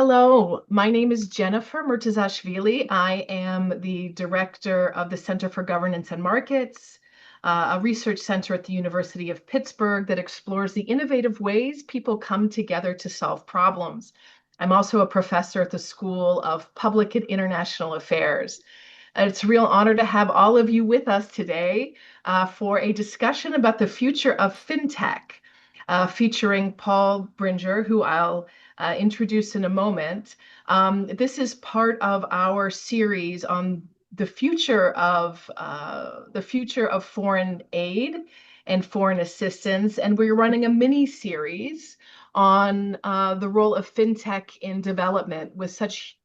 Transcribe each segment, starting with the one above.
Hello, my name is Jennifer Murtazashvili. I am the director of the Center for Governance and Markets, a research center at the University of Pittsburgh that explores the innovative ways people come together to solve problems. I'm also a professor at the School of Public and International Affairs. It's a real honor to have all of you with us today for a discussion about the future of FinTech, featuring Paul Brigner, who I'll introduce in a moment. This is part of our series on the future of foreign aid and foreign assistance, and we're running a mini series on the role of fintech in development with such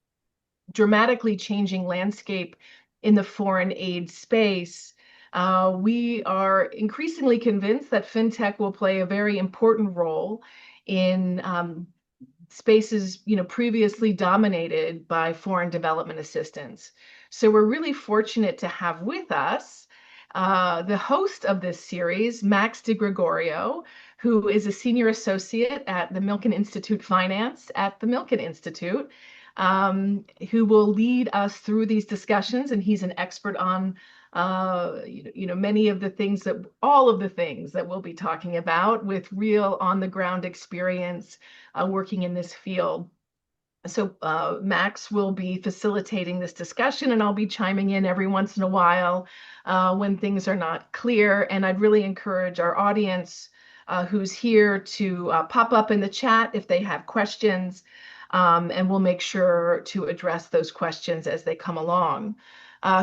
dramatically changing landscape in the foreign aid space. We are increasingly convinced that fintech will play a very important role in spaces, previously dominated by foreign development assistance. So we're really fortunate to have with us the host of this series, Max DeGregorio, who is a senior associate at the Milken Institute Finance at the Milken Institute, who will lead us through these discussions. And he's an expert on many of the things all of the things that we'll be talking about with real on the ground experience working in this field. So Max will be facilitating this discussion, and I'll be chiming in every once in a while when things are not clear. And I'd really encourage our audience who's here to pop up in the chat if they have questions, and we'll make sure to address those questions as they come along.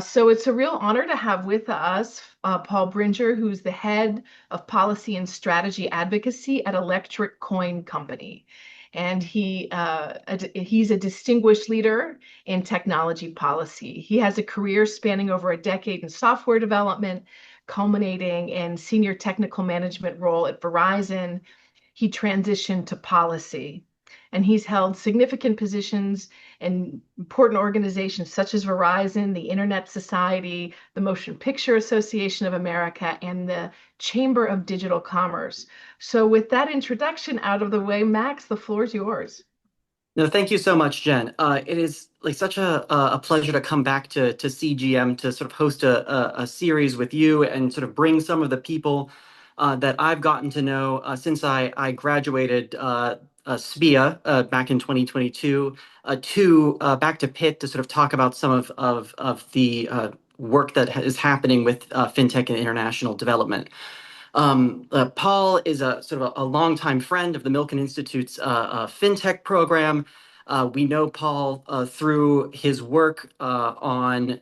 So it's a real honor to have with us Paul Brigner, who's the head of policy and strategy advocacy at Electric Coin Company. And he's a distinguished leader in technology policy. He has a career spanning over a decade in software development, culminating in senior technical management role at Verizon. He transitioned to policy, and he's held significant positions in important organizations such as Verizon, the Internet Society, the Motion Picture Association of America, and the Chamber of Digital Commerce. So with that introduction out of the way, Max, the floor is yours. No, thank you so much, Jen. It is like such a pleasure to come back to CGM to sort of host a series with you and sort of bring some of the people that I've gotten to know since I graduated SPIA back in 2022 to back to Pitt to sort of talk about some of the work that is happening with fintech and international development. Paul is a sort of a longtime friend of the Milken Institute's FinTech program. We know Paul through his work on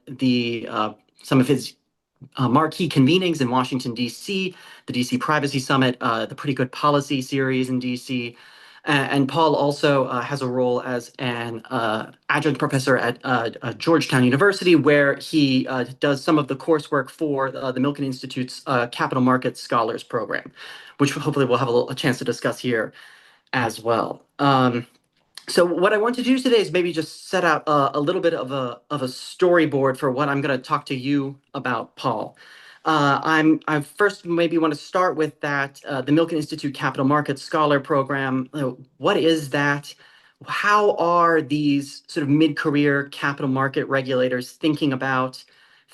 some of his marquee convenings in Washington, D.C., the D.C. Privacy Summit, the Pretty Good Policy series in D.C., and Paul also has a role as an adjunct professor at Georgetown University, where he does some of the coursework for the Milken Institute's Capital Markets Scholars Program, which hopefully we'll have a chance to discuss here as well. So what I want to do today is maybe just set out a little bit of a storyboard for what I'm going to talk to you about, Paul. I first maybe want to start with that the Milken Institute Capital Markets Scholar Program. What is that? How are these sort of mid-career capital market regulators thinking about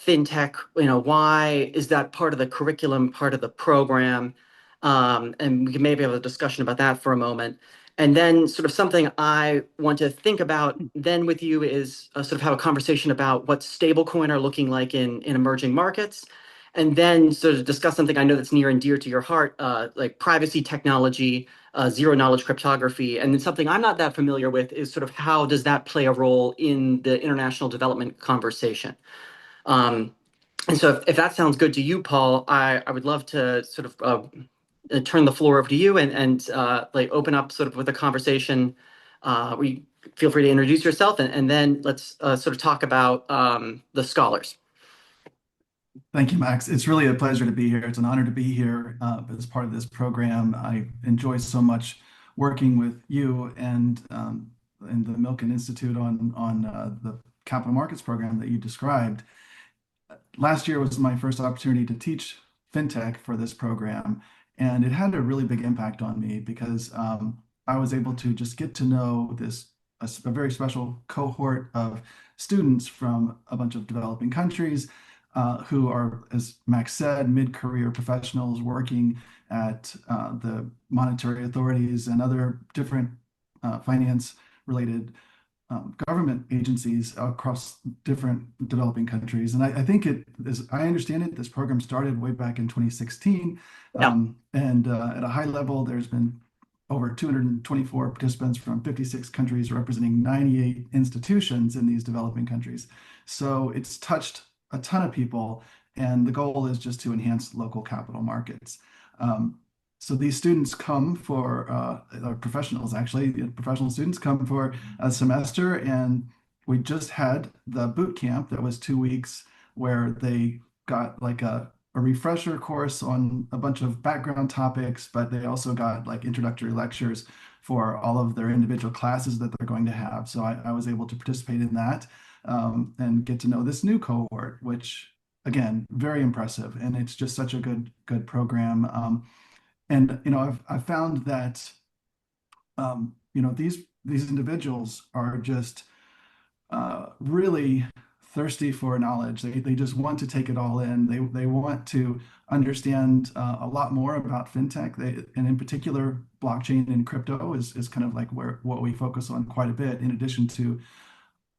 fintech? Why is that part of the curriculum, part of the program? And we can maybe have a discussion about that for a moment. And then sort of something I want to think about then with you is sort of have a conversation about what stablecoin are looking like in emerging markets. And then sort of discuss something I know that's near and dear to your heart, like privacy technology, zero knowledge cryptography. And then something I'm not that familiar with is sort of how does that play a role in the international development conversation? And so if that sounds good to you, Paul, I would love to sort of turn the floor over to you and like open up sort of with a conversation. We feel free to introduce yourself and then let's sort of talk about the scholars. Thank you, Max. It's really a pleasure to be here. It's an honor to be here as part of this program. I enjoy so much working with you and the Milken Institute on the capital markets program that you described. Last year was my first opportunity to teach fintech for this program, and it had a really big impact on me because I was able to just get to know this a very special cohort of students from a bunch of developing countries who are, as Max said, mid-career professionals working at the monetary authorities and other different finance-related government agencies across different developing countries. And I think as I understand it, this program started way back in 2016. Yeah. And at a high level, there's been over 224 participants from 56 countries representing 98 institutions in these developing countries. So it's touched a ton of people, and the goal is just to enhance local capital markets. So these students come for, professionals actually, professional students come for a semester, and we just had the boot camp that was 2 weeks where they got like a refresher course on a bunch of background topics, but they also got like introductory lectures for all of their individual classes that they're going to have. So I was able to participate in that and get to know this new cohort, which again, very impressive. And it's just such a good program. And I've found that these individuals are just really thirsty for knowledge. They just want to take it all in. They want to understand a lot more about fintech. And in particular, blockchain and crypto is kind of like what we focus on quite a bit, in addition to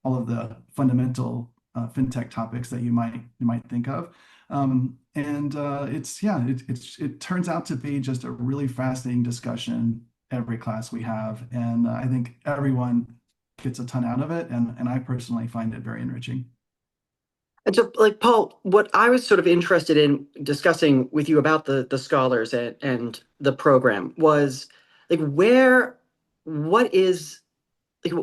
all of the fundamental fintech topics that you might think of. And it turns out to be just a really fascinating discussion every class we have, and I think everyone gets a ton out of it, and I personally find it very enriching. And so, like, Paul, what I was sort of interested in discussing with you about the scholars and the program was like what is like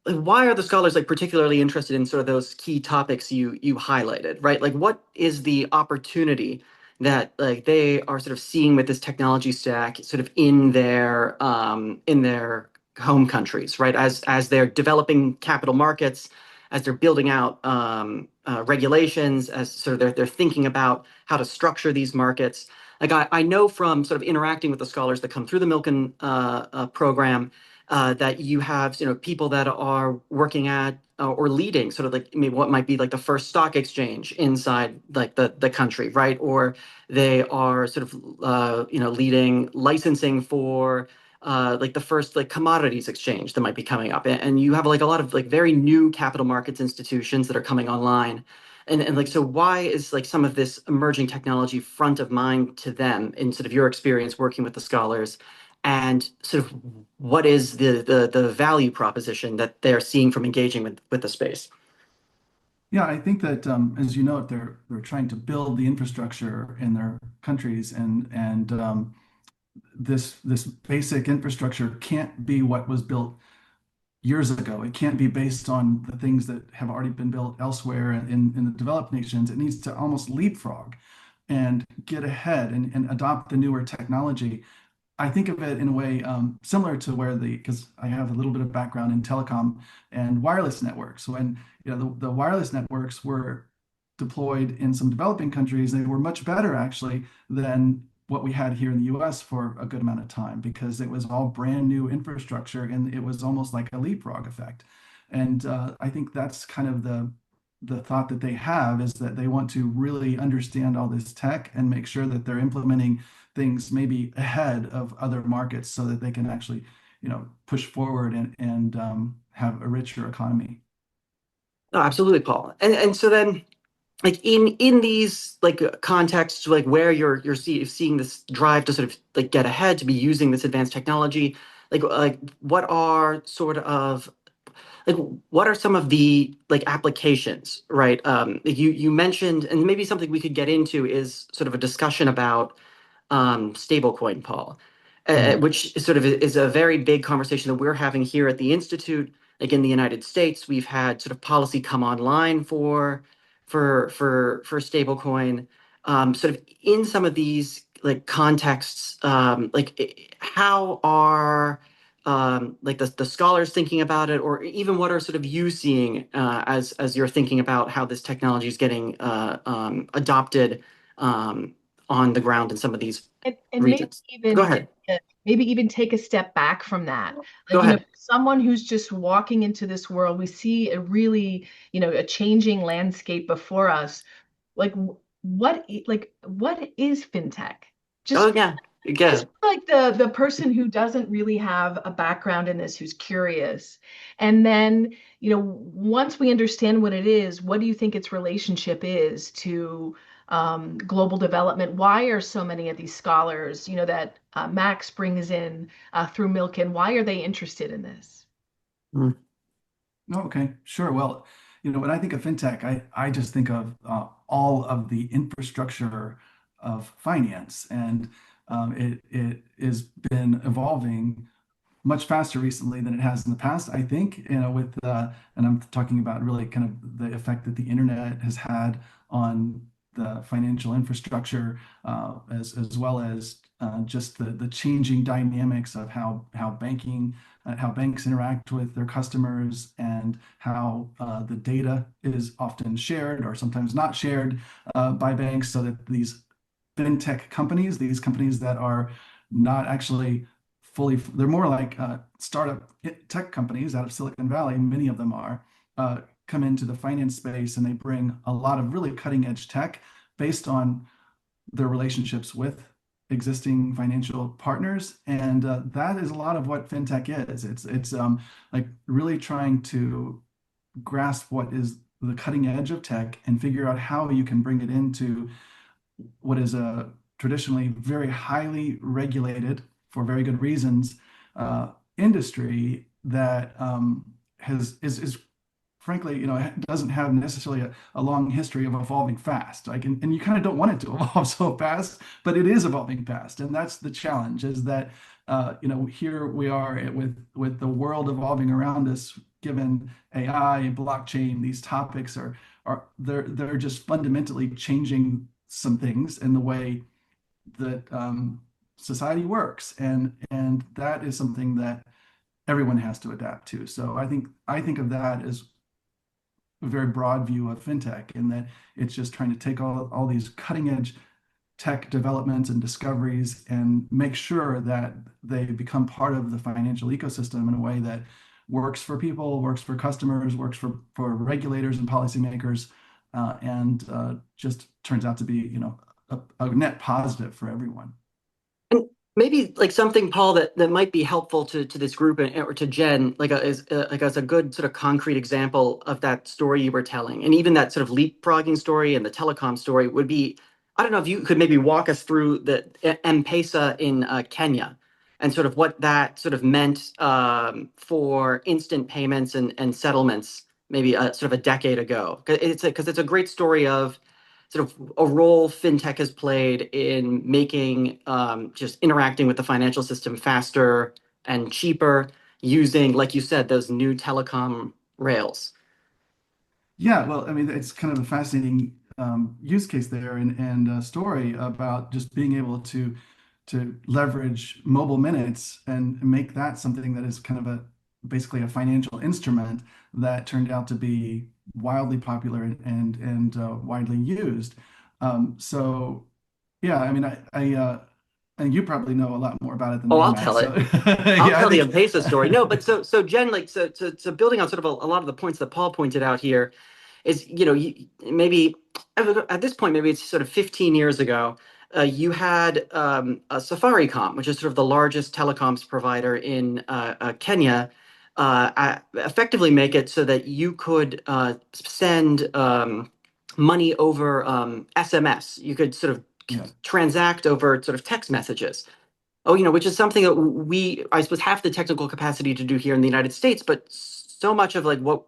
why are the scholars like particularly interested in sort of those key topics you highlighted, right? Like, what is the opportunity that like they are sort of seeing with this technology stack, sort of in their home countries, right? As they're developing capital markets, as they're building out regulations, as sort of they're thinking about how to structure these markets. Like I know from sort of interacting with the scholars that come through the Milken program that you have, people that are working at or leading sort of like maybe what might be like the first stock exchange inside like the country, right? Or they are sort of, leading licensing for like the first like commodities exchange that might be coming up. And you have like a lot of like very new capital markets institutions that are coming online. And like, so why is like some of this emerging technology front of mind to them in sort of your experience working with the scholars? And sort of what is the value proposition that they're seeing from engaging with the space? Yeah, I think that as you know, they're trying to build the infrastructure in their countries, and this basic infrastructure can't be what was built years ago. It can't be based on the things that have already been built elsewhere in the developed nations. It needs to almost leapfrog and get ahead and adopt the newer technology. I think of it in a way similar to because I have a little bit of background in telecom and wireless networks. When the wireless networks were deployed in some developing countries, they were much better actually than what we had here in the US for a good amount of time, because it was all brand new infrastructure and it was almost like a leapfrog effect. And I think that's kind of the thought that they have, is that they want to really understand all this tech and make sure that they're implementing things maybe ahead of other markets so that they can actually, push forward and have a richer economy. No, absolutely, Paul. And so then like in these like contexts like where you're seeing this drive to sort of like get ahead, to be using this advanced technology, like what are sort of like what are some of the like applications, right? You mentioned, and maybe something we could get into is sort of a discussion about stablecoin, Paul, Mhm. which is sort of is a very big conversation that we're having here at the Institute. Like in the United States, we've had sort of policy come online for stablecoin. Sort of in some of these like contexts, how are like the scholars thinking about it, or even what are sort of you seeing as you're thinking about how this technology is getting adopted on the ground in some of these And maybe regions. Go even ahead. maybe even take a step back from that. Go Like, ahead. someone who's just walking into this world, we see a really, a changing landscape before us. Like, what is fintech? Oh Just yeah, yeah. just like the person who doesn't really have a background in this, who's curious. And then, once we understand what it is, what do you think its relationship is to global development? Why are so many of these scholars, that Max brings in through Milken, why are they interested in this? Mm. Oh, okay, sure. Well, when I think of fintech, I just think of all of the infrastructure of finance, and it has been evolving much faster recently than it has in the past. I think, with and I'm talking about really kind of the effect that the internet has had on the financial infrastructure, as well as just the changing dynamics of how banks interact with their customers, and how the data is often shared or sometimes not shared by banks, so that these fintech companies, these companies that are not actually they're more like startup tech companies out of Silicon Valley, many of them are, come into the finance space, and they bring a lot of really cutting edge tech based on their relationships with existing financial partners. And that is a lot of what fintech is. It's like really trying to grasp what is the cutting edge of tech and figure out how you can bring it into what is a traditionally very highly regulated, for very good reasons, industry that has is frankly, it doesn't have necessarily a long history of evolving fast. Like, and you kind of don't want it to evolve so fast, but it is evolving fast, and that's the challenge. Is that here we are with the world evolving around us, given AI, blockchain, these topics are they're just fundamentally changing some things in the way that society works, and that is something that everyone has to adapt to. So I think of that as a very broad view of fintech, in that it's just trying to take all these cutting edge tech developments and discoveries and make sure that they become part of the financial ecosystem in a way that works for people, works for customers, works for regulators and policymakers, and just turns out to be, a net positive for everyone. And maybe like something, Paul, that might be helpful to this group or to Jen, like as a good sort of concrete example of that story you were telling, and even that sort of leapfrogging story and the telecom story would be, I don't know if you could maybe walk us through the M-Pesa in Kenya, and sort of what that sort of meant for instant payments and settlements, maybe sort of a decade ago. Because it's a great story of sort of a role fintech has played in making just interacting with the financial system faster and cheaper, using, like you said, those new telecom rails. Yeah, well, I mean, it's kind of a fascinating use case there, and a story about just being able to leverage mobile minutes and make that something that is kind of basically a financial instrument that turned out to be wildly popular and widely used. So yeah, I mean, and you probably know a lot more about it than Oh, me, I'll Max. tell So it. I'll yeah, I tell the think M-Pesa story. No, but so Jen, like so building on sort of a lot of the points that Paul pointed out here is, maybe at this point, maybe it's sort of 15 years ago, you had a Safaricom, which is sort of the largest telecoms provider in Kenya, effectively make it so that you could send money over SMS. You could sort of yeah. transact over sort of text messages. Oh, which is something that I suppose, have the technical capacity to do here in the United States, but so much of like what,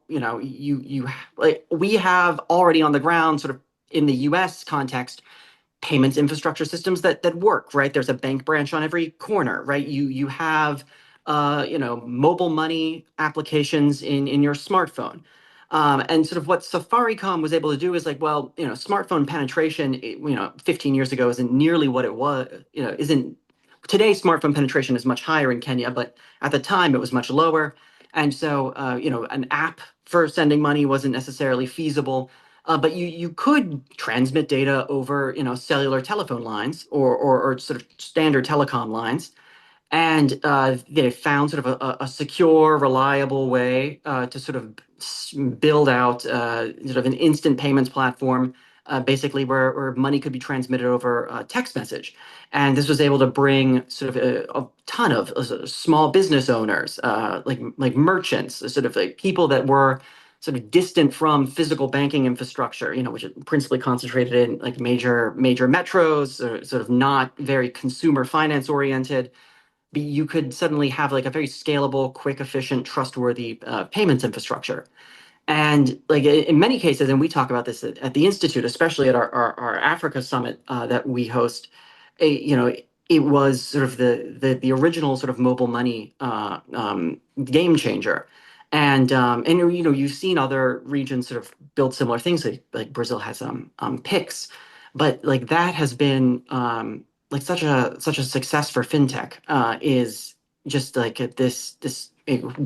like we have already on the ground, sort of in the US context, payments infrastructure systems that work, right? There's a bank branch on every corner, right? You have mobile money applications in your smartphone. And sort of what Safaricom was able to do is like, well, smartphone penetration, 15 years ago isn't nearly what it was, isn't today. Smartphone penetration is much higher in Kenya, but at the time it was much lower. And so, an app for sending money wasn't necessarily feasible. But you could transmit data over cellular telephone lines or sort of standard telecom lines, And they found sort of a secure, reliable way to sort of build out sort of an instant payments platform, basically where money could be transmitted over text message. And this was able to bring sort of a ton of small business owners, like merchants, sort of like people that were sort of distant from physical banking infrastructure, which is principally concentrated in like major metros, or sort of not very consumer finance oriented. You could suddenly have like a very scalable, quick, efficient, trustworthy payments infrastructure. And like in many cases, and we talk about this at the Institute, especially at our Africa Summit that we host, it was sort of the original sort of mobile money game changer. And you've seen other regions sort of build similar things, like Brazil has Pix, but like that has been like such a success for fintech is just like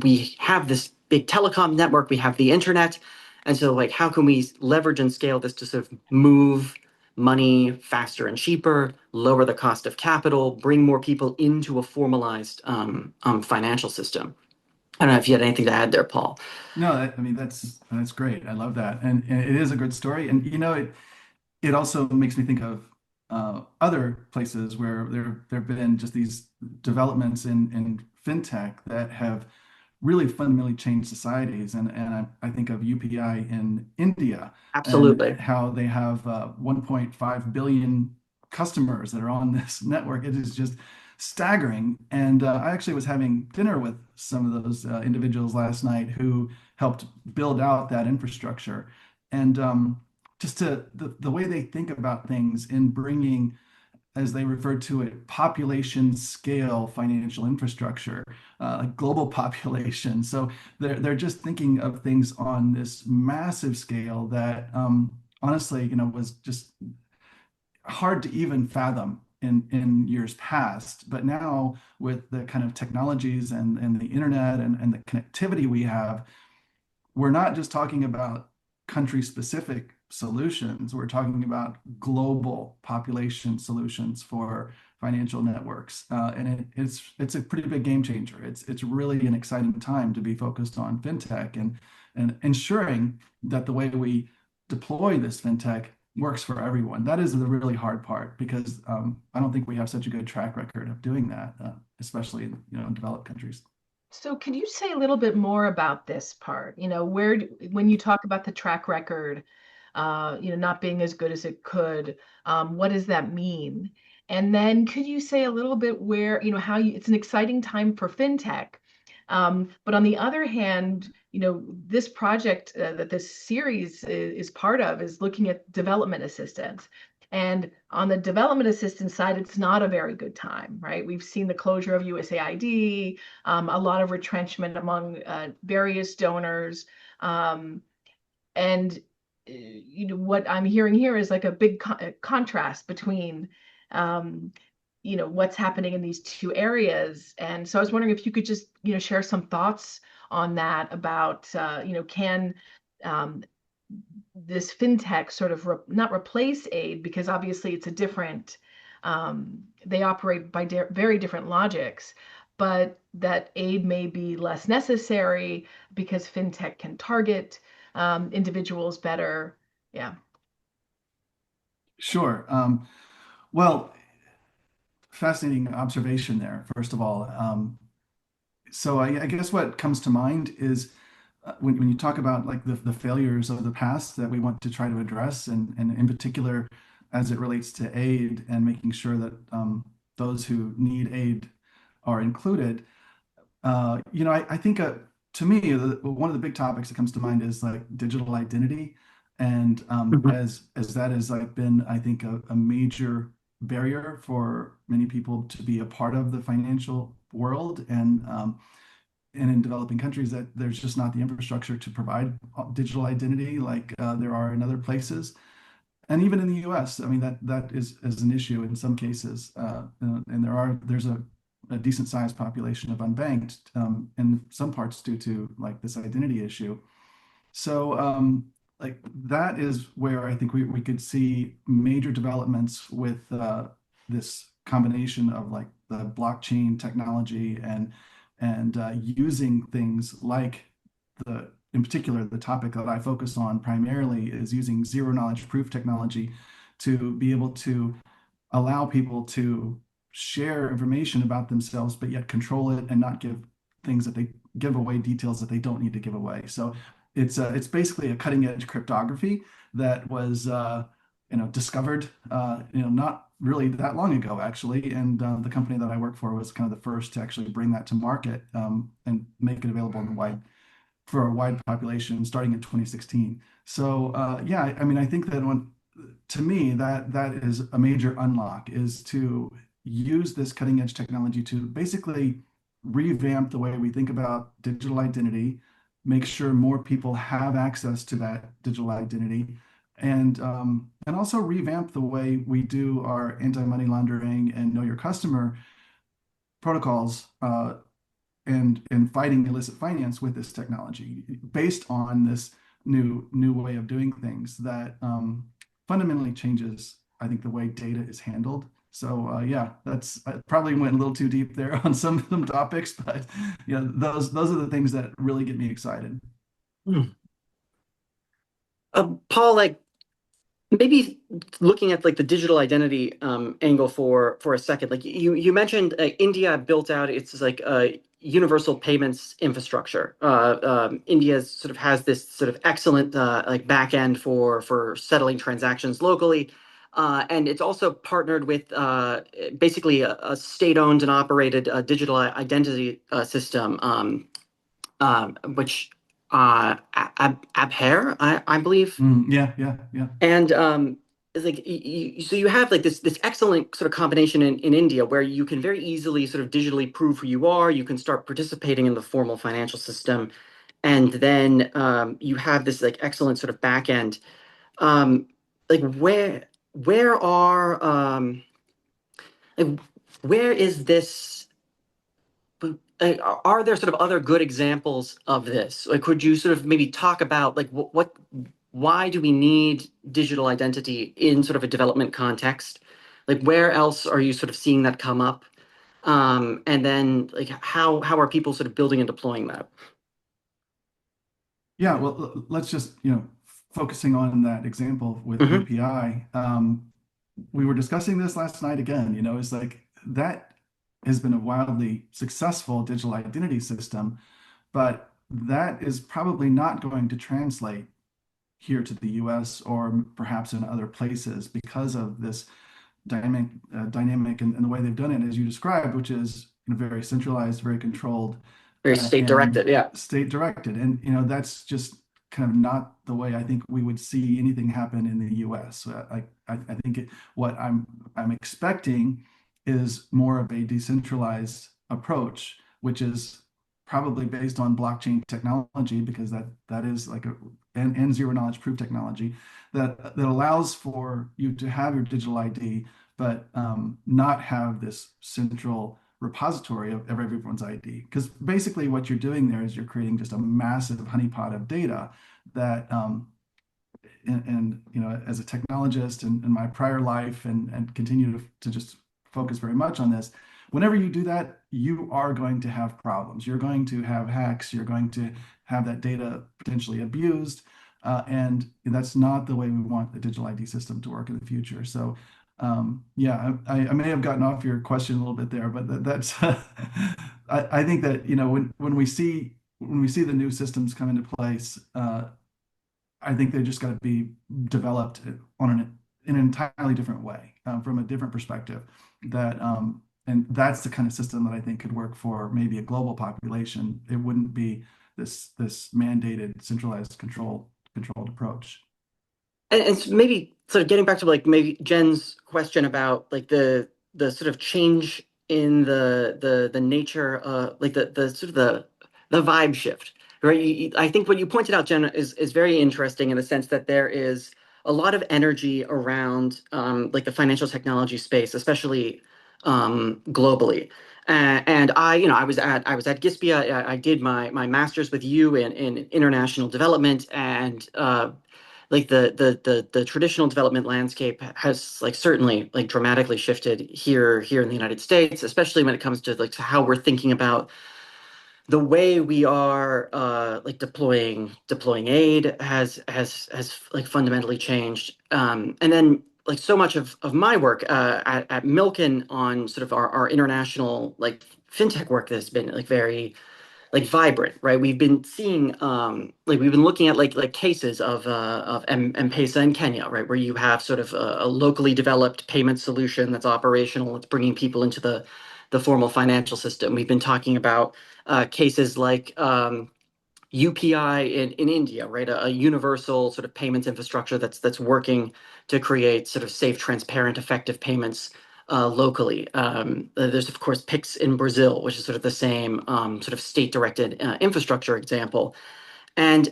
we have this big telecom network, we have the internet, and so like how can we leverage and scale this to sort of move money faster and cheaper, lower the cost of capital, bring more people into a formalized financial system. I don't know if you had anything to add there, Paul. No, I mean that's great. I love that, and it is a good story. And it also makes me think of other places where there have been just these developments in fintech that have really fundamentally changed societies. And I think of UPI in India and Absolutely. how they have 1.5 billion customers that are on this network. It is just staggering. And I actually was having dinner with some of those individuals last night who helped build out that infrastructure. And just the way they think about things in bringing, as they refer to it, population scale financial infrastructure, like global population. So they're just thinking of things on this massive scale that honestly, was just hard to even fathom in years past. But now with the kind of technologies and the internet and the connectivity we have, we're not just talking about country specific solutions. We're talking about global population solutions for financial networks. And it's a pretty big game changer. It's really an exciting time to be focused on fintech and ensuring that the way we deploy this fintech works for everyone. That is the really hard part because I don't think we have such a good track record of doing that, especially in developed countries. So could you say a little bit more about this part? When you talk about the track record, not being as good as it could, what does that mean? And then could you say a little bit where, it's an exciting time for fintech. But on the other hand, this project that this series is part of is looking at development assistance. And on the development assistance side, it's not a very good time, right? We've seen the closure of USAID, a lot of retrenchment among various donors. And what I'm hearing here is like a big contrast between what's happening in these two areas. And so I was wondering if you could just share some thoughts on that about can this fintech sort of not replace aid, because obviously it's a different they operate by very different logics, but that aid may be less necessary because fintech can target individuals better. Yeah. Sure. Well, fascinating observation there, first of all. So I guess what comes to mind is when you talk about like the failures of the past that we want to try to address, and in particular as it relates to aid and making sure that those who need aid are included. I think to me, one of the big topics that comes to mind is like digital identity. And Mhm. as that has like been, I think, a major barrier for many people to be a part of the financial world. And in developing countries that there's just not the infrastructure to provide digital identity like there are in other places. And even in the US, I mean, that is an issue in some cases. And there's a decent sized population of unbanked in some parts due to like this identity issue. So like that is where I think we could see major developments with this combination of like the blockchain technology and using things like in particular, the topic that I focus on primarily is using zero knowledge proof technology to be able to allow people to share information about themselves, but yet control it and not give away details that they don't need to give away. So it's basically a cutting edge cryptography that was discovered not really that long ago actually, and the company that I work for was kind of the first to actually bring that to market and make it available for a wide population starting in 2016. So yeah, I mean, I think that to me, that is a major unlock, is to use this cutting edge technology to basically revamp the way we think about digital identity, make sure more people have access to that digital identity, and also revamp the way we do our anti-money laundering and know your customer protocols and fighting illicit finance with this technology based on this new way of doing things that fundamentally changes, I think, the way data is handled. So yeah, I probably went a little too deep there on some topics, but yeah, those are the things that really get me excited. Hmm. Paul, like maybe looking at like the digital identity angle for a second, like you mentioned India built out its like universal payments infrastructure. India sort of has this sort of excellent like back end for settling transactions locally. And it's also partnered with basically a state-owned and operated digital identity system, which Abhair, I believe. Yeah. And it's like so you have like this excellent sort of combination in India where you can very easily sort of digitally prove who you are. You can start participating in the formal financial system, and then you have this like excellent sort of back end. Um, like where are like where is this? Are there sort of other good examples of this? Like, could you sort of maybe talk about like why do we need digital identity in sort of a development context? Like, where else are you sort of seeing that come up? And then like how are people sort of building and deploying that? Yeah, well, let's just, focusing on that example with Hmm. UPI. We were discussing this last night again. It's like that has been a wildly successful digital identity system, but that is probably not going to translate here to the US or perhaps in other places because of this dynamic and the way they've done it, as you described, which is very centralized, very controlled, Very state and directed, yeah. state directed. And that's just kind of not the way I think we would see anything happen in the U.S. So I think what I'm expecting is more of a decentralized approach, which is probably based on blockchain technology, because that is like and zero knowledge proof technology that allows for you to have your digital ID, but not have this central repository of everyone's ID. Because basically what you're doing there is you're creating just a massive honeypot of data that, and as a technologist in my prior life and continue to just focus very much on this, whenever you do that, you are going to have problems. You're going to have hacks. You're going to have that data potentially abused. And that's not the way we want the digital ID system to work in the future. So yeah, I may have gotten off your question a little bit there, but that's I think that when we see the new systems come into place, I think they just got to be developed in an entirely different way, from a different perspective. And that's the kind of system that I think could work for maybe a global population. It wouldn't be this mandated, centralized, controlled approach. And so maybe sort of getting back to like maybe Jen's question about like the sort of change in the nature like the sort of the vibe shift, right? I think what you pointed out, Jen, is very interesting in the sense that there is a lot of energy around like the financial technology space, especially globally. And I was at GISPIA. I did my master's with you in international development, and like the traditional development landscape has like certainly like dramatically shifted here in the United States, especially when it comes to like to how we're thinking about the way we are like deploying aid has like fundamentally changed. And then like so much of my work at Milken on sort of our international like fintech work has been like very like vibrant, right? We've been seeing like we've been looking at like cases of M-Pesa in Kenya, right, where you have sort of a locally developed payment solution that's operational, it's bringing people into the formal financial system. We've been talking about cases like UPI in India, right? A universal sort of payments infrastructure that's working to create sort of safe, transparent, effective payments locally. There's of course Pix in Brazil, which is sort of the same sort of state-directed infrastructure example. And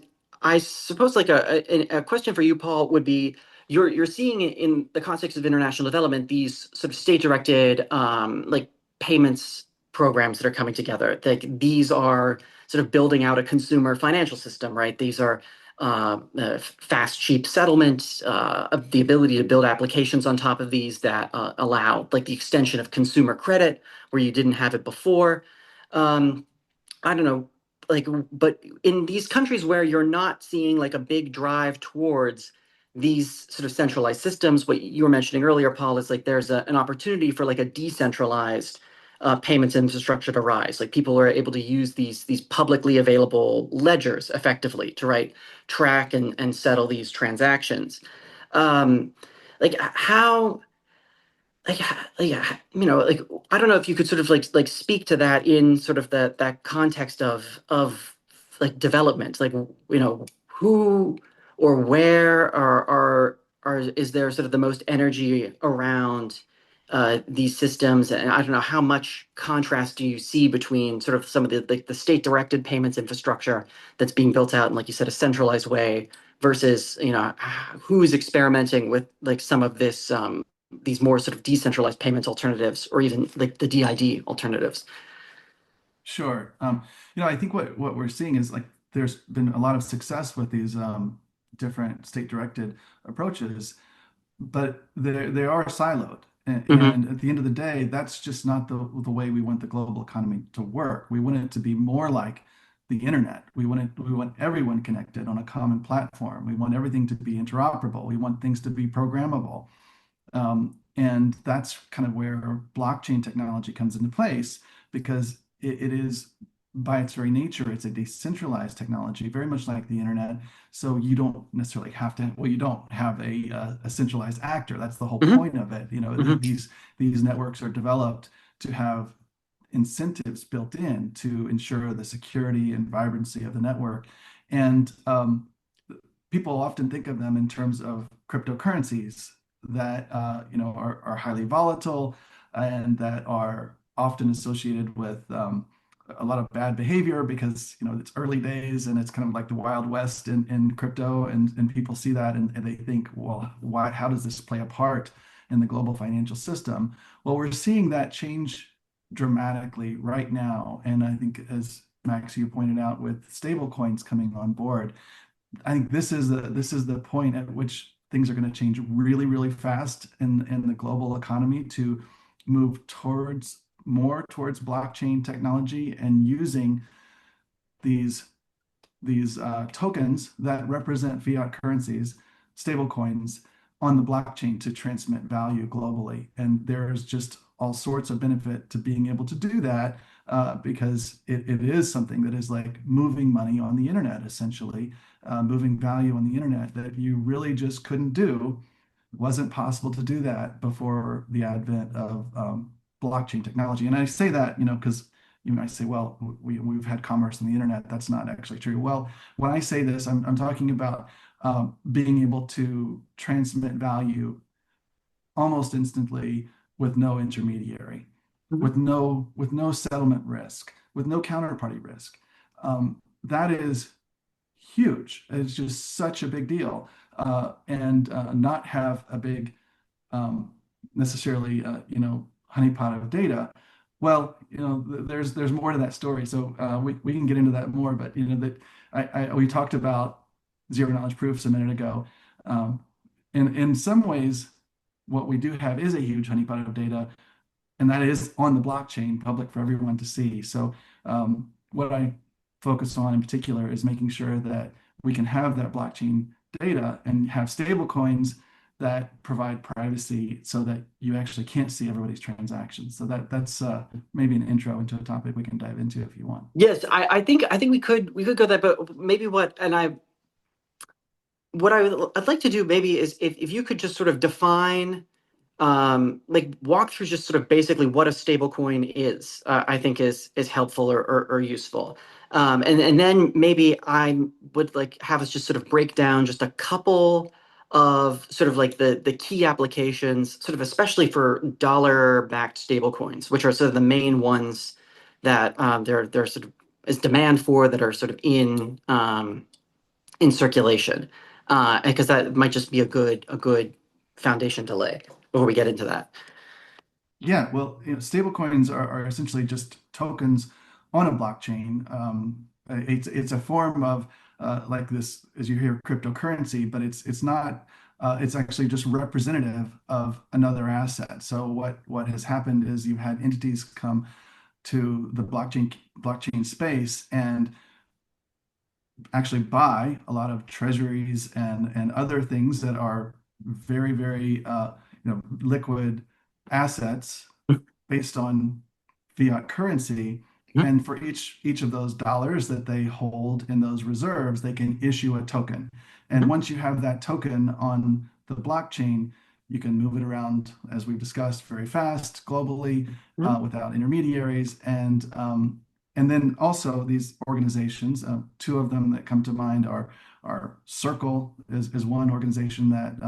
I suppose like a question for you, Paul, would be you're seeing in the context of international development these sort of state-directed like payments programs that are coming together. Like these are sort of building out a consumer financial system, right? These are fast, cheap settlement, the ability to build applications on top of these that allow like the extension of consumer credit where you didn't have it before. Um, I don't know, like, but in these countries where you're not seeing like a big drive towards these sort of centralized systems, what you were mentioning earlier, Paul, is like there's an opportunity for like a decentralized payments infrastructure to rise. Like people are able to use these publicly available ledgers effectively to track and settle these transactions. Um, like how like like I don't know if you could sort of like speak to that in sort of that context of like development, like who or where are is there sort of the most energy around these systems, and I don't know how much contrast do you see between sort of some of the like the state directed payments infrastructure that's being built out in, like you said, a centralized way versus who's experimenting with like some of this these more sort of decentralized payments alternatives or even like the DID alternatives. Sure. I think what we're seeing is like there's been a lot of success with these different state-directed approaches, but they are siloed. Hmm. And at the end of the day, that's just not the way we want the global economy to work. We want it to be more like the internet. We want everyone connected on a common platform. We want everything to be interoperable. We want things to be programmable. And that's kind of where blockchain technology comes into place because it is, by its very nature, it's a decentralized technology, very much like the internet. So you don't necessarily have to, well, you don't have a centralized actor. That's the whole Hmm. point of it. Hmm. These networks are developed to have incentives built in to ensure the security and vibrancy of the network. And people often think of them in terms of cryptocurrencies that are highly volatile and that are often associated with a lot of bad behavior because it's early days and it's kind of like the Wild West in crypto, and people see that and they think, well, how does this play a part in the global financial system? Well, we're seeing that change dramatically right now, and I think, as Max, you pointed out, with stable coins coming on board, I think this is the point at which things are going to change really, really fast in the global economy to move towards blockchain technology and using these tokens that represent fiat currencies, stable coins, on the blockchain to transmit value globally. And there's just all sorts of benefit to being able to do that because it is something that is like moving money on the internet, essentially, moving value on the internet that you really just couldn't do. It wasn't possible to do that before the advent of blockchain technology. And I say that, because you might say, well, we've had commerce on the internet. That's not actually true. Well, when I say this, I'm talking about being able to transmit value almost instantly with no intermediary, Hmm. with no settlement risk, with no counterparty risk. That is huge. It's just such a big deal, and not have a big necessarily honeypot of data. Well, there's more to that story, so we can get into that more. But that we talked about zero knowledge proofs a minute ago. Um, in some ways, what we do have is a huge honeypot of data, and that is on the blockchain, public for everyone to see. So what I focus on in particular is making sure that we can have that blockchain data and have stable coins that provide privacy so that you actually can't see everybody's transactions. So that's maybe an intro into a topic we can dive into if you want. Yes, I think we could go there, but maybe I'd like to do maybe is if you could just sort of define, like walk through just sort of basically what a stablecoin is, I think is helpful or useful. And then maybe I would like have us just sort of break down just a couple of sort of like the key applications, sort of especially for dollar-backed stablecoins, which are sort of the main ones that there sort of is demand for that are sort of in circulation, because that might just be a good foundation to lay before we get into that. Yeah, well, stable coins are essentially just tokens on a blockchain. It's a form of like this, as you hear, cryptocurrency, but it's not. It's actually just representative of another asset. So what has happened is you've had entities come to the blockchain space and actually buy a lot of treasuries and other things that are very liquid assets based on fiat currency. Mhm, And for each of those dollars that they hold in those reserves, they can issue a token. And mhm, once you have that token on the blockchain, you can move it around, as we've discussed, very fast globally mhm, without intermediaries. And then also these organizations, two of them that come to mind are Circle is one organization that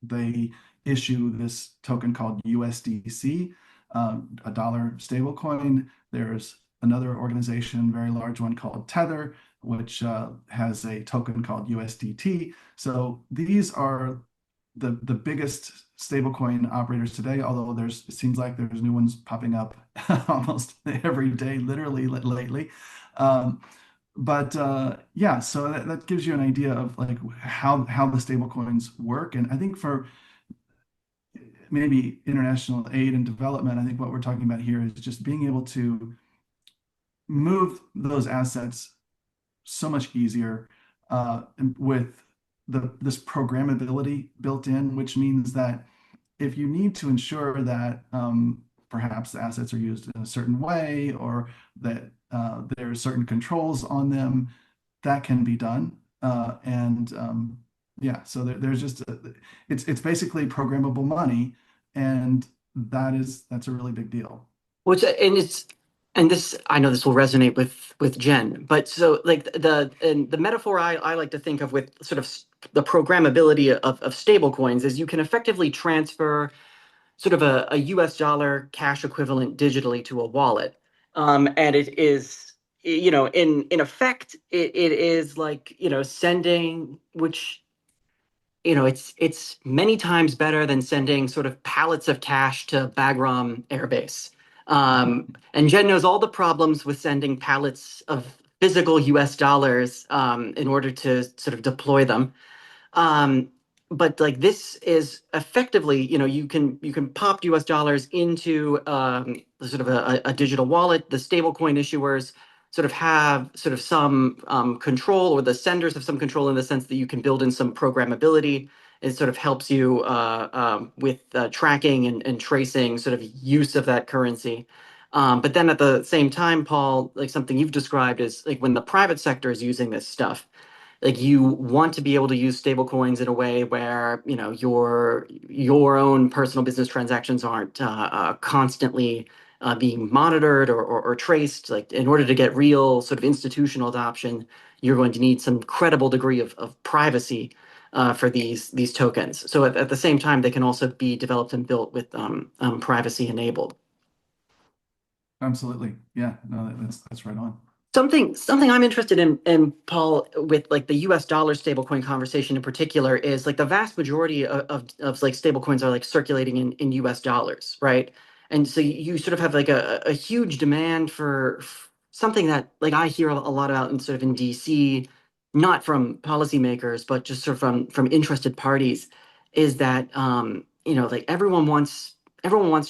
they issue this token called USDC, a dollar stablecoin. There's another organization, very large one called Tether, which has a token called USDT. So these are the biggest stablecoin operators today, although it seems like there's new ones popping up almost every day, literally lately. Um, but yeah, so that gives you an idea of like how the stablecoins work. And I think for maybe international aid and development, I think what we're talking about here is just being able to move those assets so much easier with this programmability built in, which means that if you need to ensure that perhaps the assets are used in a certain way or that there are certain controls on them, that can be done. And yeah, so there's just it's basically programmable money, and that's a really big deal. Which and it's and this I know this will resonate with Jen, but so like the metaphor I like to think of with sort of the programmability of stable coins is you can effectively transfer sort of a US dollar cash equivalent digitally to a wallet. And it is, in effect, it is like, sending, which, it's many times better than sending sort of pallets of cash to Bagram Air Base. And Jen knows all the problems with sending pallets of physical US dollars in order to sort of deploy them. Um, but like this is effectively, you can pop US dollars into sort of a digital wallet. The stablecoin issuers sort of have sort of some control, or the senders have some control in the sense that you can build in some programmability. It sort of helps you with tracking and tracing sort of use of that currency. But then at the same time, Paul, like something you've described is like when the private sector is using this stuff, like you want to be able to use stablecoins in a way where your own personal business transactions aren't constantly being monitored or traced. Like in order to get real sort of institutional adoption, you're going to need some credible degree of privacy for these tokens. So at the same time, they can also be developed and built with privacy enabled. Absolutely. Yeah, no, that's right on. Something I'm interested in, Paul, with like the US dollar stablecoin conversation in particular is like the vast majority of like stablecoins are like circulating in US dollars, right? And so you sort of have like a huge demand for something that like I hear a lot about in sort of in DC, not from policymakers, but just sort of from interested parties, is that like everyone wants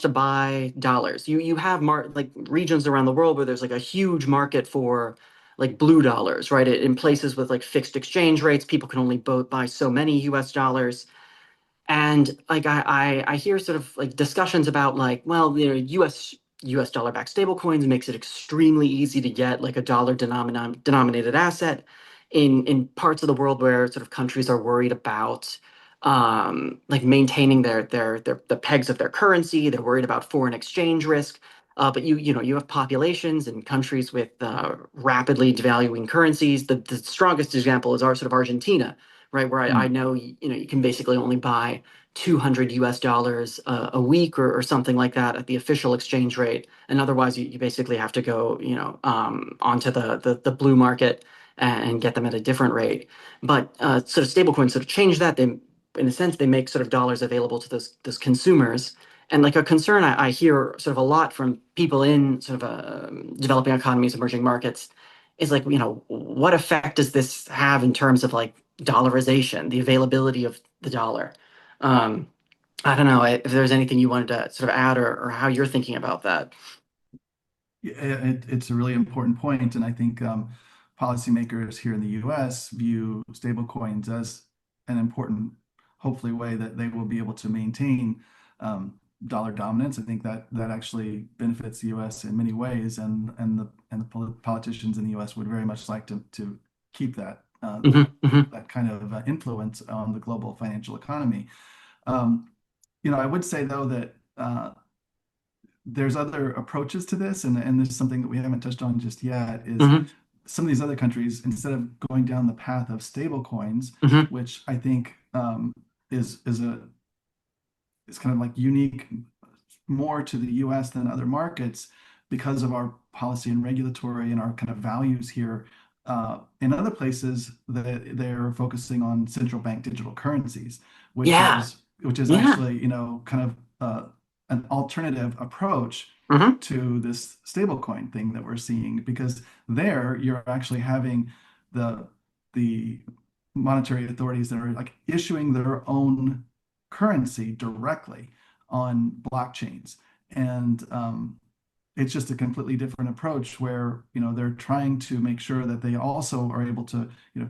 to buy dollars. You have like regions around the world where there's like a huge market for like blue dollars, right? In places with like fixed exchange rates, people can only buy so many US dollars. And like I hear sort of like discussions about like, well, US dollar backed stablecoins makes it extremely easy to get like a dollar denominated asset in parts of the world where sort of countries are worried about like maintaining their the pegs of their currency. They're worried about foreign exchange risk. But you have populations in countries with rapidly devaluing currencies. The strongest example is our sort of Argentina, right? Where I Mm. know you can basically only buy 200 US dollars a week or something like that at the official exchange rate, and otherwise you basically have to go onto the blue market and get them at a different rate. But sort of stablecoins sort of change that. They, in a sense, they make sort of dollars available to those consumers. And like a concern I hear sort of a lot from people in sort of developing economies, emerging markets, is like, what effect does this have in terms of like dollarization, the availability of the dollar? Um, I don't know if there's anything you wanted to sort of add or how you're thinking about that. Yeah, it's a really important point, and I think policymakers here in the U.S. view stablecoins as an important, hopefully, way that they will be able to maintain dollar dominance. I think that actually benefits the U.S. in many ways, and the politicians in the U.S. would very much like to keep that Hmm. Hmm. that kind of influence on the global financial economy. I would say though that there's other approaches to this, and there's something that we haven't touched on just yet, is Hmm. some of these other countries, instead of going down the path of stable coins, Hmm. which I think is kind of like unique more to the US than other markets because of our policy and regulatory and our kind of values here. In other places, they're focusing on central bank digital currencies, which Yeah. is which is Yeah. actually, kind of an alternative approach Hmm. to this stablecoin thing that we're seeing, because there you're actually having the monetary authorities that are like issuing their own currency directly on blockchains. And it's just a completely different approach where, they're trying to make sure that they also are able to,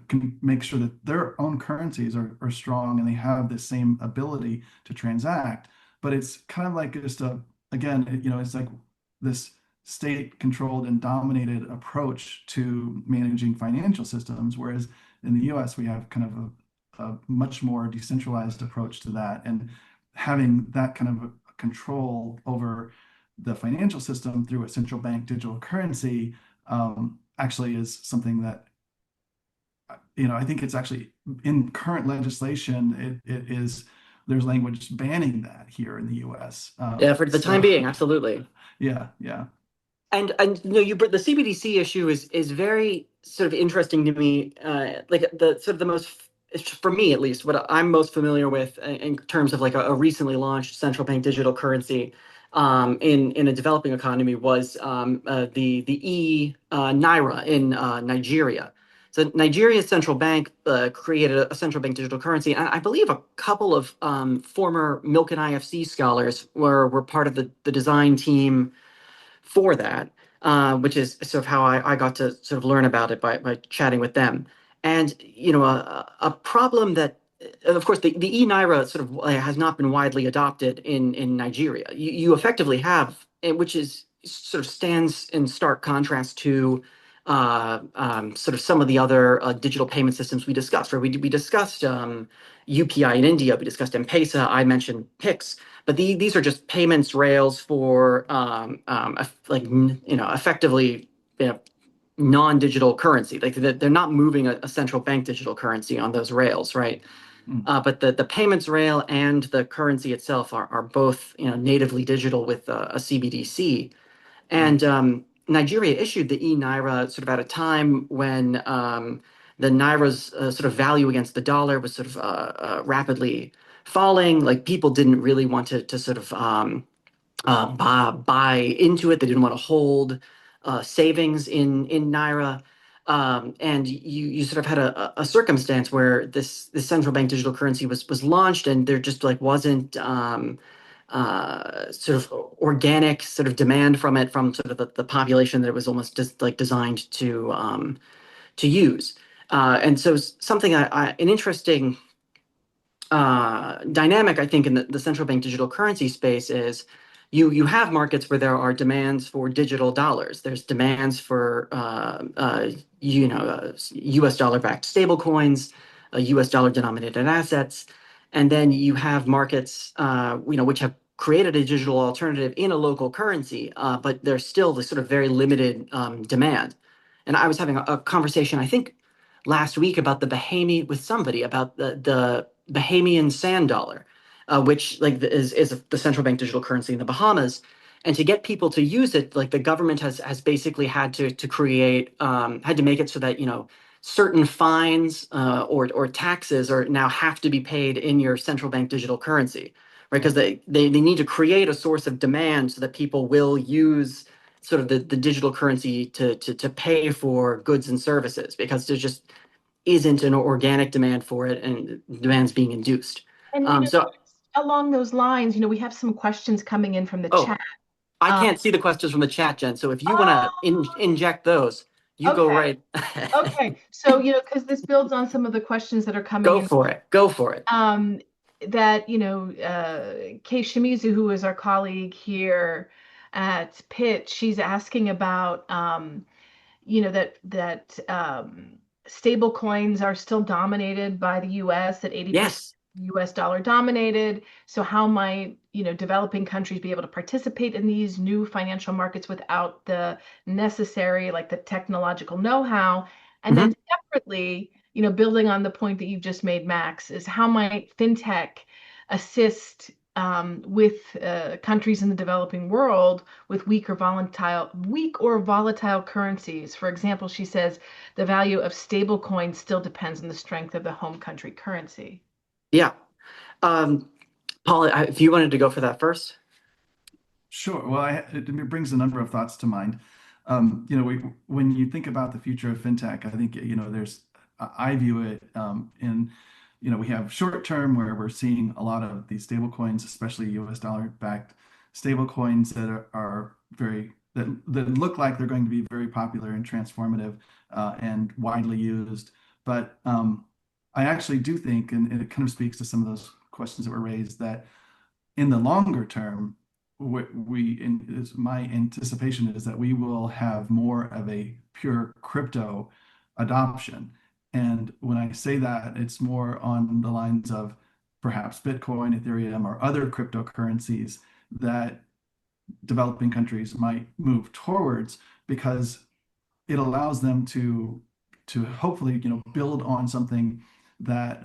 can make sure that their own currencies are strong and they have the same ability to transact. But it's kind of like just again, it's like this state controlled and dominated approach to managing financial systems, whereas in the US, we have kind of a much more decentralized approach to that. And having that kind of a control over the financial system through a central bank digital currency actually is something that, I think it's actually in current legislation, it is, there's language banning that here in the US. Yeah, for the time So being, absolutely. yeah, yeah. And the CBDC issue is very sort of interesting to me. Like the sort of the most, for me at least, what I'm most familiar with in terms of like a recently launched central bank digital currency in a developing economy was the Naira in Nigeria. So Nigeria's central bank created a central bank digital currency, and I believe a couple of former Milken IFC scholars were part of the design team for that, which is sort of how I got to sort of learn about it by chatting with them. And a problem that, of course, the e-naira sort of has not been widely adopted in Nigeria. You effectively have, which is sort of stands in stark contrast to sort of some of the other digital payment systems we discussed. Right, we discussed UPI in India, we discussed M-Pesa, I mentioned Pix. But these are just payments rails for effectively non-digital currency. Like they're not moving a central bank digital currency on those rails, right? Mm, But the payments rail and the currency itself are both natively digital with a CBDC. right. And Nigeria issued the e-naira sort of at a time when the naira's sort of value against the dollar was sort of rapidly falling. Like people didn't really want to sort of buy into it. They didn't want to hold savings in naira. And you sort of had a circumstance where this central bank digital currency was launched, and there just like wasn't sort of organic sort of demand from it from sort of the population that it was almost just like designed to use. And so something an interesting dynamic, I think, in the central bank digital currency space is you have markets where there are demands for digital dollars. There's demands for U.S. dollar-backed stablecoins, U.S. dollar denominated assets, and then you have markets which have created a digital alternative in a local currency, but there's still this sort of very limited demand. And I was having a conversation, I think, last week about the Bahamian with somebody about the Bahamian sand dollar, which like is the central bank digital currency in the Bahamas. And to get people to use it, like the government has basically had to create had to make it so that certain fines or taxes are now have to be paid in your central bank digital currency, right? Because they need to create a source of demand so that people will use sort of the digital currency to pay for goods and services, because there's just isn't an organic demand for it, and demand's being induced. And So, along those lines, we have some questions coming in from the oh, chat. I Um, can't see the questions from the chat, Jen. So if you want to oh, inject those, you go okay. right. Okay. So, because this builds on some of the questions that are coming Go in. for it. Go for it. That, Kay Shimizu, who is our colleague here at Pitt, she's asking about, that stable coins are still dominated by the US, at 80% Yes. US dollar dominated. So how might, developing countries be able to participate in these new financial markets without the necessary, like the technological know-how? And then Hmm. separately, building on the point that you've just made, Max, is how might fintech assist with countries in the developing world with weak or volatile currencies. For example, she says the value of stable coins still depends on the strength of the home country currency. Yeah. Um, Paul, if you wanted to go for that first. Sure. Well, it brings a number of thoughts to mind. When you think about the future of fintech, I think, I view it we have short term where we're seeing a lot of these stable coins, especially US dollar backed stable coins that are that look like they're going to be very popular and transformative and widely used. But I actually do think, and it kind of speaks to some of those questions that were raised, that in the longer term, my anticipation is that we will have more of a pure crypto adoption. And when I say that, it's more on the lines of perhaps Bitcoin, Ethereum, or other cryptocurrencies that developing countries might move towards, because it allows them to hopefully build on something that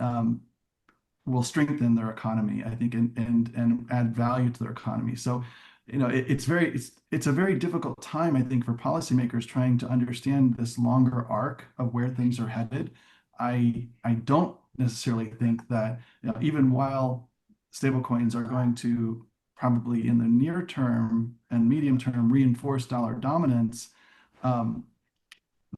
will strengthen their economy, I think, and add value to their economy. So, it's a very difficult time, I think, for policymakers trying to understand this longer arc of where things are headed. I don't necessarily think that, even while stablecoins are going to probably in the near term and medium term reinforce dollar dominance, um,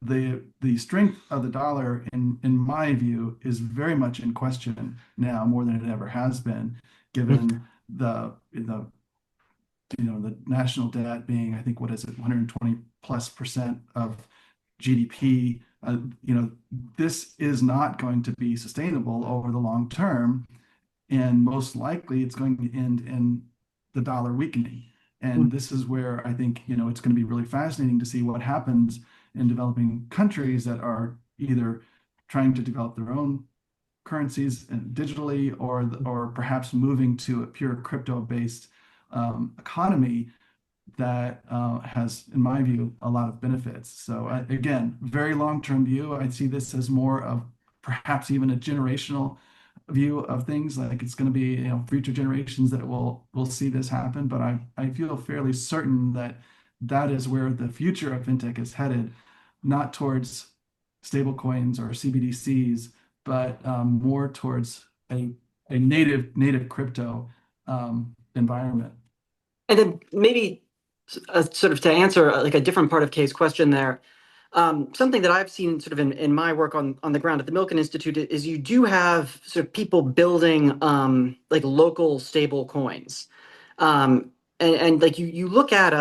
the strength of the dollar, in my view, is very much in question now more than it ever has been, given the national debt being, I think, what is it, 120+% of GDP. This is not going to be sustainable over the long term, and most likely it's going to end in the dollar weakening. And this is where I think, it's going to be really fascinating to see what happens in developing countries that are either trying to develop their own currencies digitally, or perhaps moving to a pure crypto-based economy that has, in my view, a lot of benefits. So again, very long-term view. I see this as more of perhaps even a generational view of things. Like it's going to be, future generations that will see this happen. But I feel fairly certain that that is where the future of fintech is headed, not towards stable coins or CBDCs, but more towards a native crypto environment. And then maybe sort of to answer like a different part of Kay's question there, Something that I've seen sort of in my work on the ground at the Milken Institute is you do have sort of people building like local stable coins. And like you look at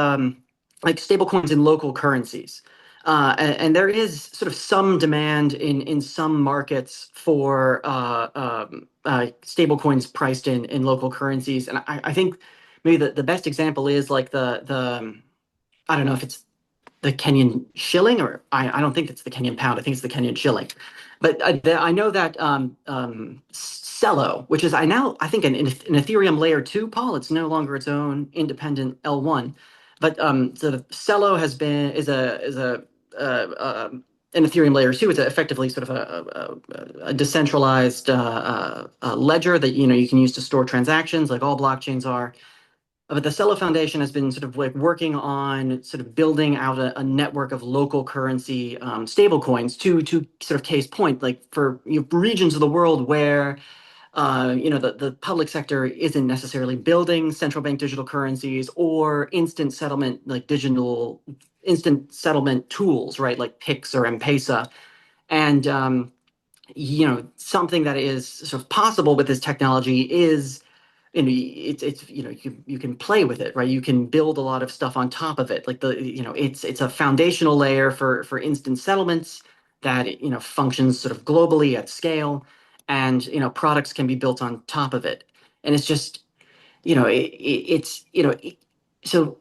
like stable coins in local currencies. And there is sort of some demand in some markets for stable coins priced in local currencies. And I think maybe the best example is like the I don't know if it's the Kenyan shilling, or I don't think it's the Kenyan pound. I think it's the Kenyan shilling. But I know that Celo, which is I think an Ethereum layer two, Paul. It's no longer its own independent L1, but so the Celo is a an Ethereum layer two. It's effectively sort of a decentralized ledger that you can use to store transactions, like all blockchains are. But the Celo Foundation has been sort of like working on sort of building out a network of local currency stable coins to sort of case point, like for regions of the world where the public sector isn't necessarily building central bank digital currencies or instant settlement, like digital instant settlement tools, right? Like Pix or M-Pesa. And something that is sort of possible with this technology is it's you can play with it, right? You can build a lot of stuff on top of it, like it's a foundational layer for instant settlements that functions sort of globally at scale, and products can be built on top of it. And it's just it's so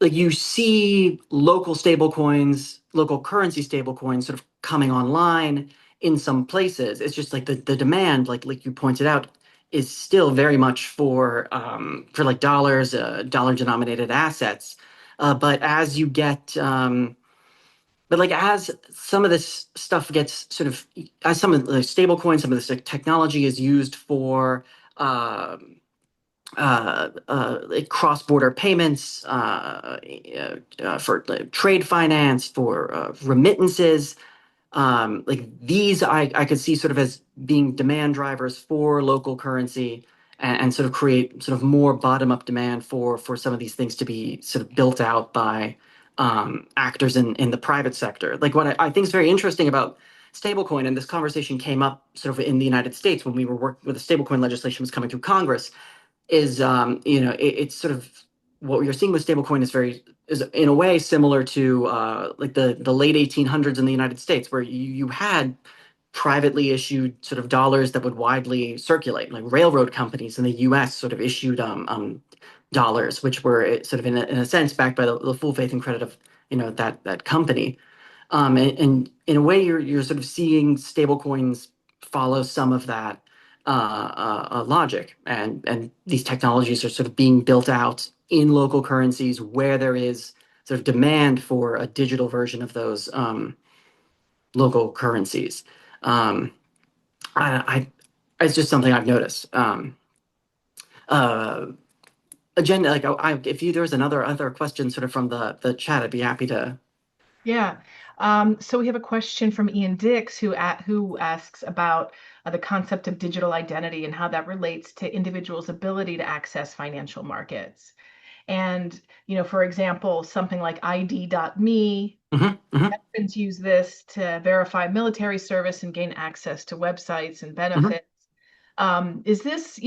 like you see local stable coins, local currency stable coins sort of coming online in some places. It's just like the demand, like you pointed out, is still very much for like dollars, dollar denominated assets. But as you get but like as some of this stuff gets sort of as some of the stable coins, some of this like, technology is used for like cross-border payments, for trade finance, for remittances. Like these, I could see sort of as being demand drivers for local currency, and sort of create sort of more bottom-up demand for some of these things to be sort of built out by actors in the private sector. Like what I think is very interesting about stablecoin, and this conversation came up sort of in the United States when we were working with the stablecoin legislation was coming through Congress, is it's sort of what you're seeing with stablecoin is in a way similar to like the late 1800s in the United States, where you had privately issued sort of dollars that would widely circulate, like railroad companies in the U.S. sort of issued dollars, which were sort of in a sense backed by the full faith and credit of that company. And in a way, you're sort of seeing stablecoins follow some of that logic, and these technologies are sort of being built out in local currencies where there is sort of demand for a digital version of those local currencies. Um, it's just something I've noticed. Uh, Agenda, like if there's other question sort of from the chat, I'd be happy to. Yeah. So we have a question from Ian Dix who asks about the concept of digital identity and how that relates to individuals' ability to access financial markets. And, for example, something like ID.me, veterans use this to verify military service and gain access to websites and benefits. Is this,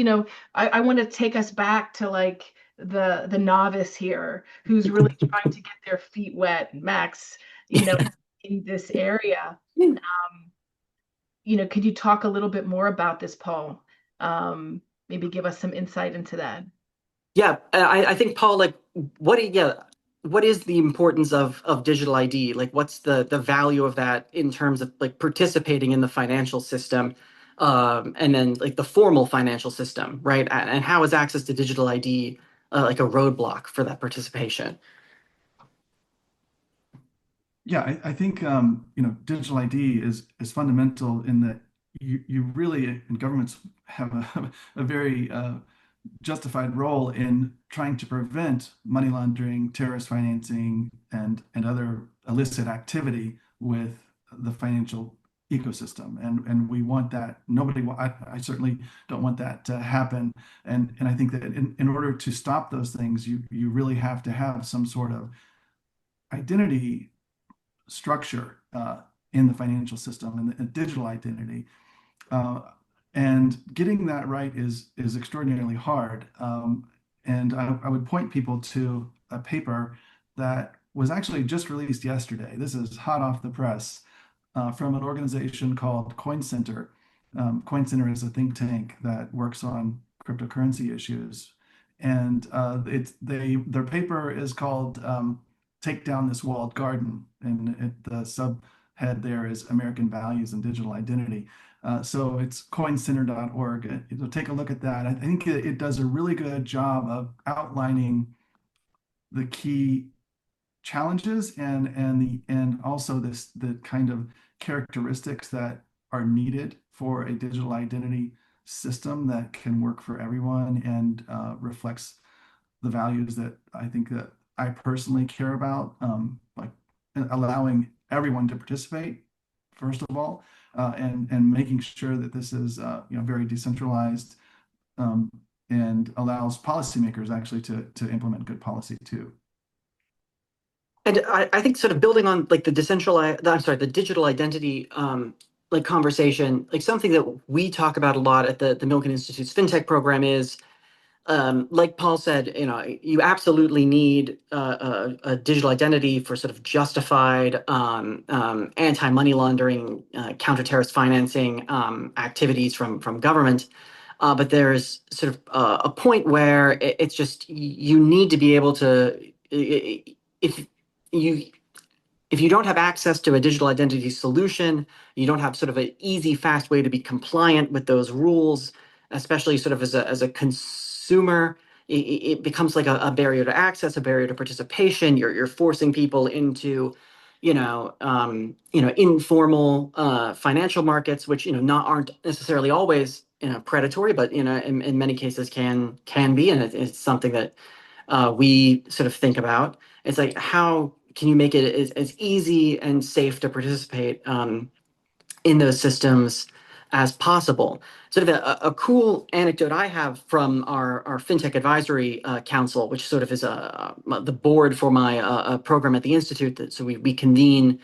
I want to take us back to like the novice here who's really trying to get their feet wet, Max, in this area. Could you talk a little bit more about this, Paul? Maybe give us some insight into that. Yeah, I think Paul, like, what is the importance of digital ID? Like, what's the value of that in terms of like participating in the financial system, and then like the formal financial system, right? And how is access to digital ID like a roadblock for that participation? Yeah, I think digital ID is fundamental in that you really and governments have a very justified role in trying to prevent money laundering, terrorist financing, and other illicit activity with the financial ecosystem. And we want that. I certainly don't want that to happen. And I think that in order to stop those things, you really have to have some sort of identity structure in the financial system and digital identity. Uh, and getting that right is extraordinarily hard. And I would point people to a paper that was actually just released yesterday. This is hot off the press from an organization called Coin Center. Coin Center is a think tank that works on cryptocurrency issues, and their paper is called "Take Down This Walled Garden," and the subhead there is American Values and Digital Identity. So it's coincenter.org. Take a look at that. I think it does a really good job of outlining the key challenges and also the kind of characteristics that are needed for a digital identity system that can work for everyone and reflects the values that I think that I personally care about, like allowing everyone to participate, first of all, and making sure that this is very decentralized, and allows policymakers actually to implement good policy too. And I think sort of building on like the digital identity like conversation, like something that we talk about a lot at the Milken Institute's FinTech program is, like Paul said, you absolutely need a digital identity for sort of justified anti-money laundering, counter-terrorist financing activities from government. But there's sort of a point where it's just you need to be able to, if you if you don't have access to a digital identity solution, you don't have sort of an easy, fast way to be compliant with those rules, especially sort of as a consumer, it becomes like a barrier to access, a barrier to participation. You're forcing people into, informal financial markets, which not aren't necessarily always predatory, but in many cases can be, and it's something that we sort of think about. It's like, how can you make it as easy and safe to participate in those systems as possible? Sort of a cool anecdote I have from our FinTech Advisory Council, which sort of is the board for my program at the Institute. So we convene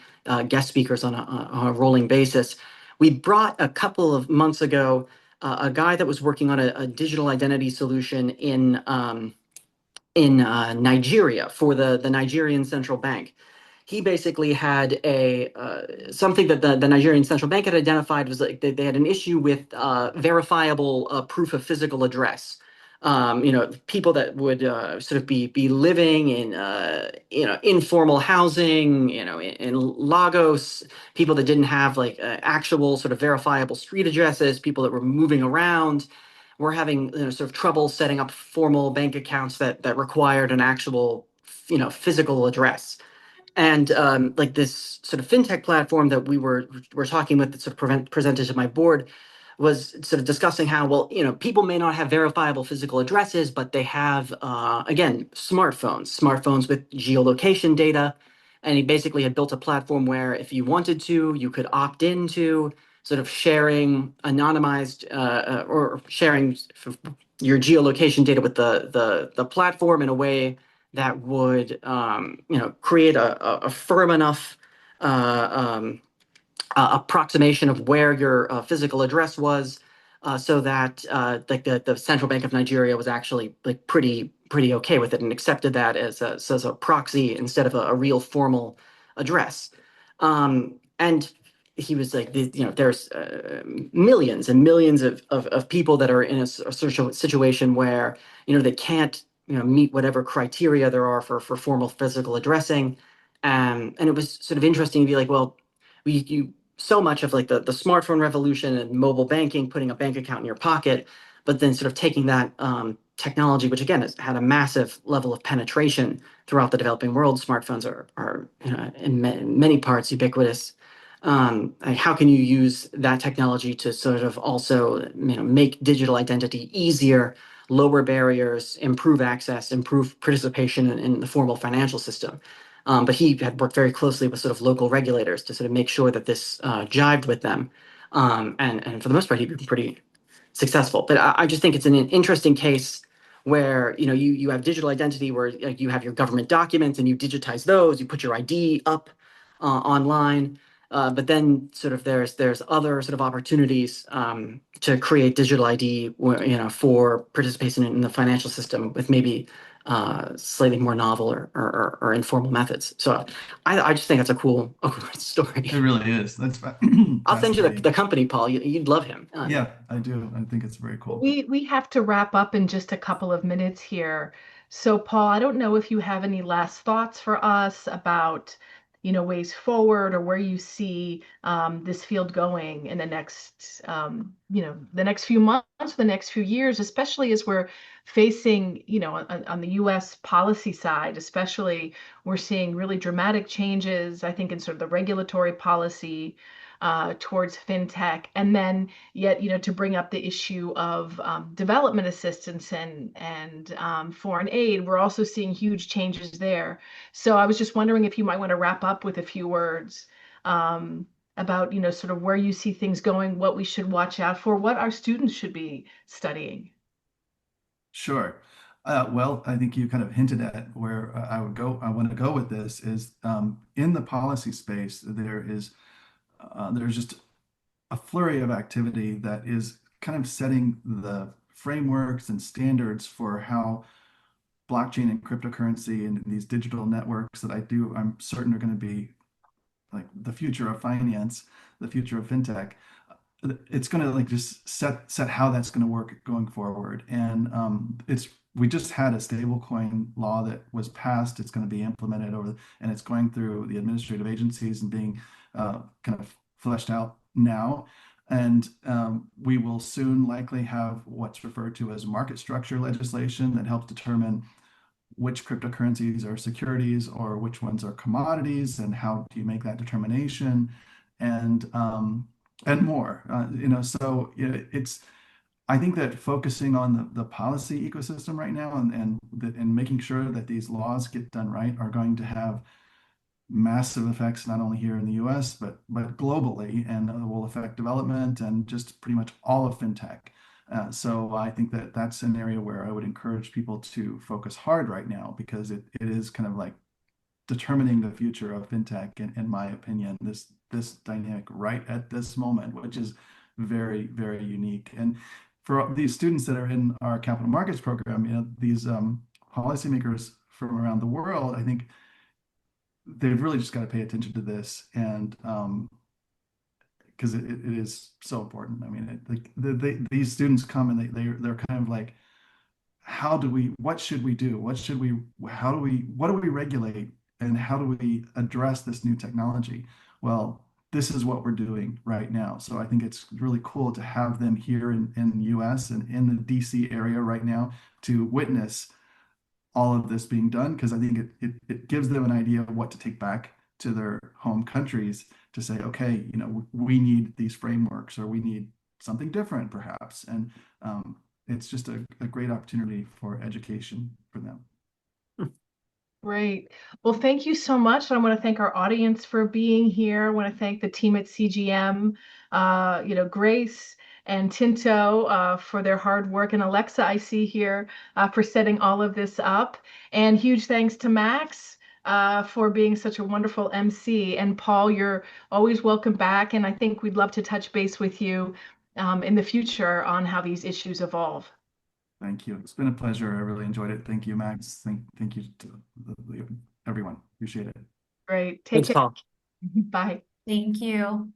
guest speakers on a rolling basis. We brought a couple of months ago a guy that was working on a digital identity solution in Nigeria for the Nigerian central bank. He basically had something that the Nigerian central bank had identified was like they had an issue with verifiable proof of physical address. People that would sort of be living in informal housing, in Lagos, people that didn't have like actual sort of verifiable street addresses, people that were moving around. We're having sort of trouble setting up formal bank accounts that required an actual physical address. And like this sort of fintech platform that we were talking with that sort of presented to my board was sort of discussing how, well, people may not have verifiable physical addresses, but they have, again, smartphones with geolocation data. And he basically had built a platform where if you wanted to, you could opt into sort of sharing anonymized or sharing your geolocation data with the platform in a way that would create a firm enough approximation of where your physical address was, so that like the Central Bank of Nigeria was actually like pretty okay with it and accepted that as a proxy instead of a real formal address. And he was like, there's millions and millions of people that are in a social situation where they can't meet whatever criteria there are for formal physical addressing. And it was sort of interesting to be like, well, you so much of like the smartphone revolution and mobile banking, putting a bank account in your pocket, but then sort of taking that technology, which again has had a massive level of penetration throughout the developing world. Smartphones are in many parts ubiquitous. How can you use that technology to sort of also make digital identity easier, lower barriers, improve access, improve participation in the formal financial system? But he had worked very closely with sort of local regulators to sort of make sure that this jived with them. And for the most part, he'd been pretty successful. But I just think it's an interesting case where you have digital identity where like, you have your government documents and you digitize those, you put your ID up online. But then sort of there's other sort of opportunities to create digital ID, for participation in the financial system with maybe slightly more novel or informal methods. So I just think that's a cool story. It really is. That's I'll send you fascinating. the company, Paul. You'd love him. Yeah, I do. I think it's very cool. We have to wrap up in just a couple of minutes here. So, Paul, I don't know if you have any last thoughts for us about, ways forward or where you see this field going in the next, the next few months, the next few years, especially as we're facing, on the U.S. policy side, especially we're seeing really dramatic changes, I think, in sort of the regulatory policy towards fintech, and then yet to bring up the issue of development assistance and foreign aid. We're also seeing huge changes there. So I was just wondering if you might want to wrap up with a few words about sort of where you see things going, what we should watch out for, what our students should be studying. Sure. Well, I think you kind of hinted at where I want to go with this is in the policy space, there's just a flurry of activity that is kind of setting the frameworks and standards for how blockchain and cryptocurrency and these digital networks that I'm certain are going to be like the future of finance, the future of fintech. It's going to like just set how that's going to work going forward. And we just had a stablecoin law that was passed. It's going to be implemented and it's going through the administrative agencies and being kind of fleshed out now. And we will soon likely have what's referred to as market structure legislation that helps determine which cryptocurrencies are securities or which ones are commodities, and how do you make that determination, and more. I think that focusing on the policy ecosystem right now and making sure that these laws get done right are going to have massive effects not only here in the US but globally, and will affect development and just pretty much all of fintech. So I think that that's an area where I would encourage people to focus hard right now, because it is kind of like determining the future of fintech, in my opinion, this dynamic right at this moment, which is very, very unique. And for these students that are in our capital markets program, these policymakers from around the world, I think they've really just got to pay attention to this, and because it is so important. I mean, these students come and they're kind of like, what should we do? What do we regulate? And how do we address this new technology? Well, this is what we're doing right now. So I think it's really cool to have them here in the US and in the DC area right now to witness all of this being done, because I think it gives them an idea of what to take back to their home countries to say, okay, we need these frameworks, or we need something different perhaps. And it's just a great opportunity for education for them. Great. Well, thank you so much. I want to thank our audience for being here. I want to thank the team at CGM, Grace and Tinto for their hard work, and Alexa, I see here, for setting all of this up. And huge thanks to Max for being such a wonderful MC. And Paul, you're always welcome back. And I think we'd love to touch base with you in the future on how these issues evolve. Thank you. It's been a pleasure. I really enjoyed it. Thank you, Max. Thank you to everyone. Appreciate it. Great. Take Thanks, care. Paul. Bye. Thank you.